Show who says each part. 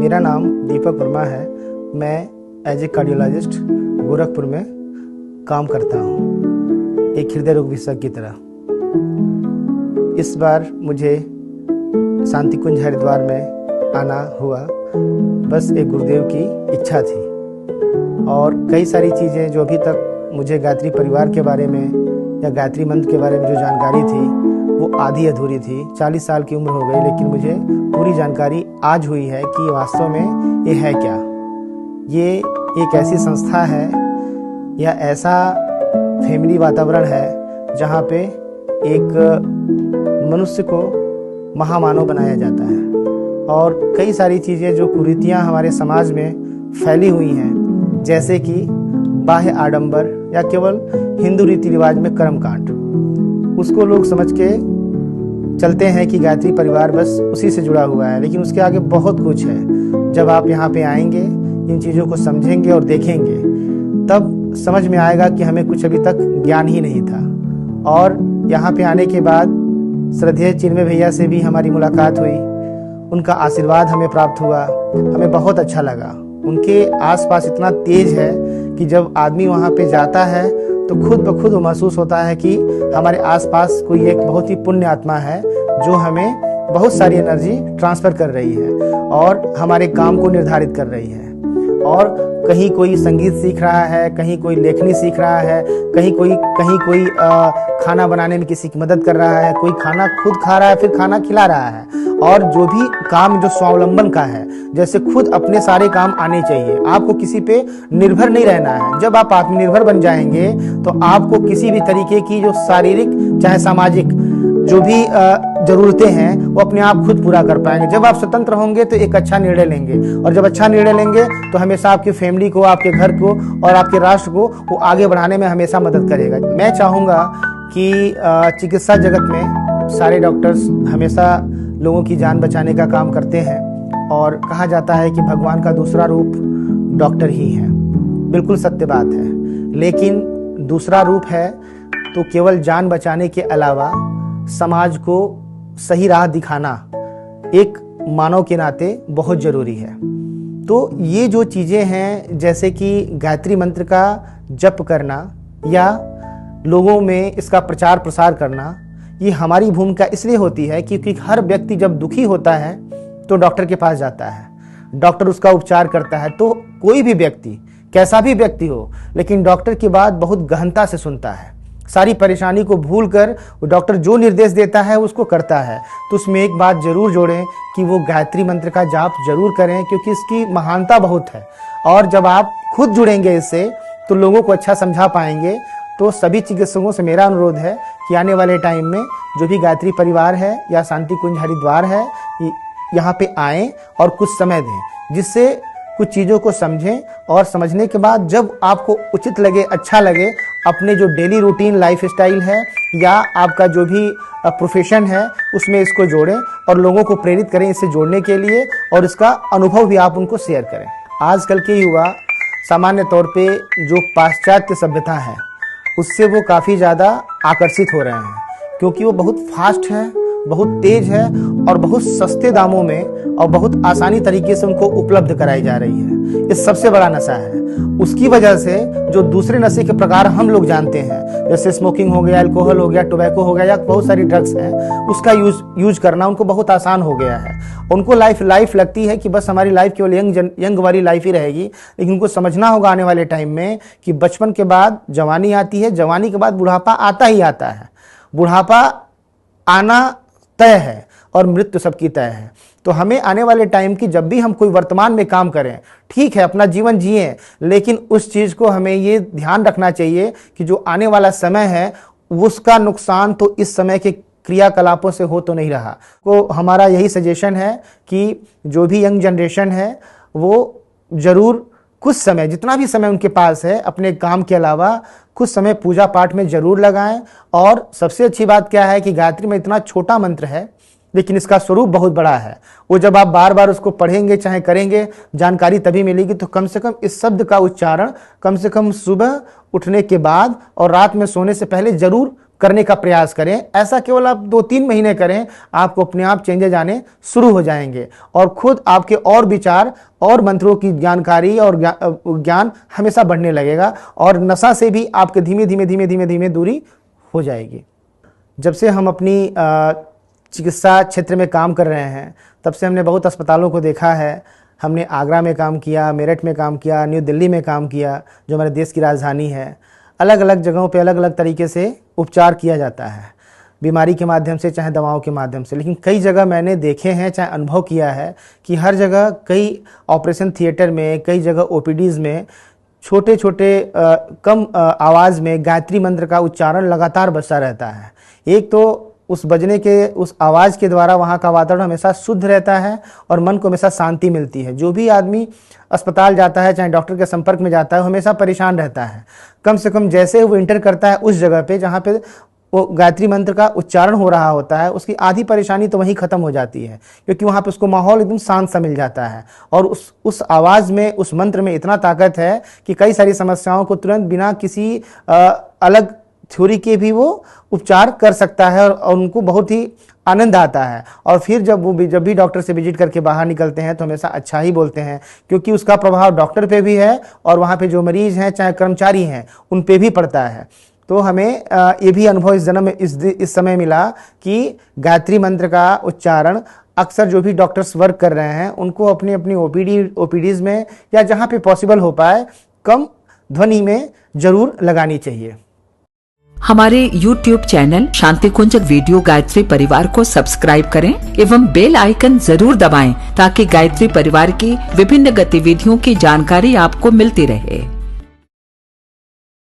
Speaker 1: मेरा नाम दीपक वर्मा है। मैं एज ए कार्डियोलॉजिस्ट गोरखपुर में काम करता हूँ, एक हृदय रोग विशेषज्ञ की तरह। इस बार मुझे शांति कुंज हरिद्वार में आना हुआ, बस एक गुरुदेव की इच्छा थी। और कई सारी चीज़ें जो अभी तक मुझे गायत्री परिवार के बारे में या गायत्री मंत्र के बारे में जो जानकारी थी वो आधी अधूरी थी। 40 साल की उम्र हो गई, लेकिन मुझे पूरी जानकारी आज हुई है कि वास्तव में ये है क्या। ये एक ऐसी संस्था है या ऐसा फैमिली वातावरण है जहाँ पे एक मनुष्य को महामानव बनाया जाता है। और कई सारी चीज़ें जो कुरीतियाँ हमारे समाज में फैली हुई हैं, जैसे कि बाह्य आडंबर या केवल हिंदू रीति रिवाज में कर्मकांड, उसको लोग समझ के चलते हैं कि गायत्री परिवार बस उसी से जुड़ा हुआ है, लेकिन उसके आगे बहुत कुछ है। जब आप यहाँ पे आएंगे, इन चीज़ों को समझेंगे और देखेंगे, तब समझ में आएगा कि हमें कुछ अभी तक ज्ञान ही नहीं था। और यहाँ पे आने के बाद श्रद्धेय चिन्मय भैया से भी हमारी मुलाकात हुई, उनका आशीर्वाद हमें प्राप्त हुआ, हमें बहुत अच्छा लगा। उनके आसपास इतना तेज है कि जब आदमी वहाँ पे जाता है तो खुद ब खुद महसूस होता है कि हमारे आसपास कोई एक बहुत ही पुण्य आत्मा है जो हमें बहुत सारी एनर्जी ट्रांसफर कर रही है और हमारे काम को निर्धारित कर रही है। और कहीं कोई संगीत सीख रहा है, कहीं कोई लेखनी सीख रहा है, कहीं कोई खाना बनाने में किसी की मदद कर रहा है, कोई खाना खुद खा रहा है फिर खाना खिला रहा है। और जो भी काम जो स्वावलंबन का है, जैसे खुद अपने सारे काम आने चाहिए, आपको किसी पे निर्भर नहीं रहना है। जब आप आत्मनिर्भर बन जाएंगे तो आपको किसी भी तरीके की जो शारीरिक चाहे सामाजिक जो भी जरूरतें हैं वो अपने आप खुद पूरा कर पाएंगे। जब आप स्वतंत्र होंगे तो एक अच्छा निर्णय लेंगे, और जब अच्छा निर्णय लेंगे तो हमेशा आपकी फैमिली को, आपके घर को और आपके राष्ट्र को वो आगे बढ़ाने में हमेशा मदद करेगा। मैं चाहूँगा कि चिकित्सा जगत में सारे डॉक्टर्स हमेशा लोगों की जान बचाने का काम करते हैं, और कहा जाता है कि भगवान का दूसरा रूप डॉक्टर ही है। बिल्कुल सत्य बात है, लेकिन दूसरा रूप है तो केवल जान बचाने के अलावा समाज को सही राह दिखाना एक मानव के नाते बहुत जरूरी है। तो ये जो चीज़ें हैं, जैसे कि गायत्री मंत्र का जप करना या लोगों में इसका प्रचार प्रसार करना, ये हमारी भूमिका इसलिए होती है क्योंकि हर व्यक्ति जब दुखी होता है तो डॉक्टर के पास जाता है, डॉक्टर उसका उपचार करता है। तो कोई भी व्यक्ति, कैसा भी व्यक्ति हो, लेकिन डॉक्टर की बात बहुत गहनता से सुनता है, सारी परेशानी को भूलकर वो डॉक्टर जो निर्देश देता है उसको करता है। तो उसमें एक बात जरूर जोड़ें कि वो गायत्री मंत्र का जाप जरूर करें, क्योंकि इसकी महानता बहुत है। और जब आप खुद जुड़ेंगे इससे तो लोगों को अच्छा समझा पाएंगे। तो सभी चिकित्सकों से मेरा अनुरोध है कि आने वाले टाइम में जो भी गायत्री परिवार है या शांति कुंज हरिद्वार है, यहाँ पे आएँ और कुछ समय दें, जिससे कुछ चीज़ों को समझें। और समझने के बाद जब आपको उचित लगे, अच्छा लगे, अपने जो डेली रूटीन लाइफ स्टाइल है या आपका जो भी प्रोफेशन है उसमें इसको जोड़ें और लोगों को प्रेरित करें इससे जोड़ने के लिए, और इसका अनुभव भी आप उनको शेयर करें। आजकल के युवा सामान्य तौर पे जो पाश्चात्य सभ्यता है उससे वो काफ़ी ज़्यादा आकर्षित हो रहे हैं, क्योंकि वो बहुत फास्ट है, बहुत तेज है और बहुत सस्ते दामों में और बहुत आसानी तरीके से उनको उपलब्ध कराई जा रही है। ये सबसे बड़ा नशा है। उसकी वजह से जो दूसरे नशे के प्रकार हम लोग जानते हैं, जैसे स्मोकिंग हो गया, अल्कोहल हो गया, टोबैको हो गया या बहुत सारी ड्रग्स हैं, उसका यूज करना उनको बहुत आसान हो गया है। उनको लाइफ लगती है कि बस हमारी लाइफ केवल यंग वाली लाइफ ही रहेगी, लेकिन उनको समझना होगा आने वाले टाइम में कि बचपन के बाद जवानी आती है, जवानी के बाद बुढ़ापा आता ही आता है। बुढ़ापा आना तय है और मृत्यु सबकी तय है। तो हमें आने वाले टाइम की जब भी हम कोई वर्तमान में काम करें, ठीक है अपना जीवन जिए, लेकिन उस चीज़ को हमें ये ध्यान रखना चाहिए कि जो आने वाला समय है उसका नुकसान तो इस समय के क्रियाकलापों से हो तो नहीं रहा। तो हमारा यही सजेशन है कि जो भी यंग जनरेशन है वो ज़रूर कुछ समय, जितना भी समय उनके पास है, अपने काम के अलावा कुछ समय पूजा पाठ में जरूर लगाएं। और सबसे अच्छी बात क्या है कि गायत्री में इतना छोटा मंत्र है, लेकिन इसका स्वरूप बहुत बड़ा है। वो जब आप बार बार उसको पढ़ेंगे, चाहे करेंगे, जानकारी तभी मिलेगी। तो कम से कम इस शब्द का उच्चारण कम से कम सुबह उठने के बाद और रात में सोने से पहले जरूर करने का प्रयास करें। ऐसा केवल आप 2-3 महीने करें, आपको अपने आप चेंजेस आने शुरू हो जाएंगे और खुद आपके और विचार और मंत्रों की जानकारी और ज्ञान हमेशा बढ़ने लगेगा और नशा से भी आपके धीमे धीमे दूरी हो जाएगी। जब से हम अपनी चिकित्सा क्षेत्र में काम कर रहे हैं, तब से हमने बहुत अस्पतालों को देखा है। हमने आगरा में काम किया, मेरठ में काम किया, न्यू दिल्ली में काम किया, जो हमारे देश की राजधानी है। अलग अलग जगहों पे अलग अलग तरीके से उपचार किया जाता है, बीमारी के माध्यम से चाहे दवाओं के माध्यम से। लेकिन कई जगह मैंने देखे हैं, चाहे अनुभव किया है कि हर जगह कई ऑपरेशन थिएटर में, कई जगह ओपीडीज़ में छोटे छोटे कम आवाज़ में गायत्री मंत्र का उच्चारण लगातार बजता रहता है। एक तो उस बजने के, उस आवाज़ के द्वारा वहाँ का वातावरण हमेशा शुद्ध रहता है और मन को हमेशा शांति मिलती है। जो भी आदमी अस्पताल जाता है, चाहे डॉक्टर के संपर्क में जाता है, वो हमेशा परेशान रहता है। कम से कम जैसे वो इंटर करता है उस जगह पे जहाँ पे वो गायत्री मंत्र का उच्चारण हो रहा होता है, उसकी आधी परेशानी तो वहीं ख़त्म हो जाती है, क्योंकि वहाँ पे उसको माहौल एकदम शांत सा मिल जाता है। और उस आवाज़ में, उस मंत्र में इतना ताकत है कि कई सारी समस्याओं को तुरंत बिना किसी अलग थ्योरी के भी वो उपचार कर सकता है और उनको बहुत ही आनंद आता है। और फिर जब भी डॉक्टर से विजिट करके बाहर निकलते हैं तो हमेशा अच्छा ही बोलते हैं, क्योंकि उसका प्रभाव डॉक्टर पे भी है और वहाँ पे जो मरीज़ हैं, चाहे कर्मचारी हैं, उन पे भी पड़ता है। तो हमें ये भी अनुभव इस समय मिला कि गायत्री मंत्र का उच्चारण अक्सर जो भी डॉक्टर्स वर्क कर रहे हैं उनको अपनी अपनी ओपीडीज़ में या जहाँ पे पॉसिबल हो पाए कम ध्वनि में जरूर लगानी चाहिए।
Speaker 2: हमारे YouTube चैनल शांति कुंज वीडियो गायत्री परिवार को सब्सक्राइब करें एवं बेल आइकन जरूर दबाएं ताकि गायत्री परिवार की विभिन्न गतिविधियों की जानकारी आपको मिलती रहे।